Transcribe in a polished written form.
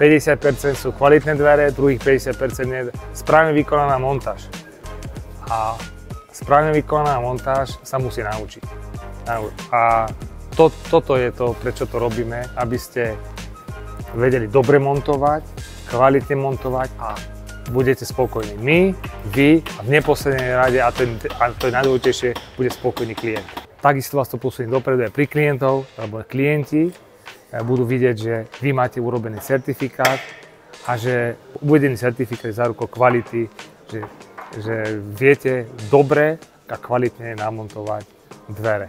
...50% sú kvalitné dvere, druhých 50% je správne vykonaná montáž. A správne vykonaná montáž sa musí naučiť. A toto je to, prečo to robíme, aby ste vedeli dobre montovať, kvalitne montovať a budete spokojní. My, vy a v neposlednej rade, a to je najdôležitejšie, bude spokojný klient. Takisto vás to posunie dopredu aj pri klientov, alebo klienti budú vidieť, že vy máte urobený certifikát a že uvedený certifikát je zárukou kvality, že viete dobre a kvalitne namontovať dvere.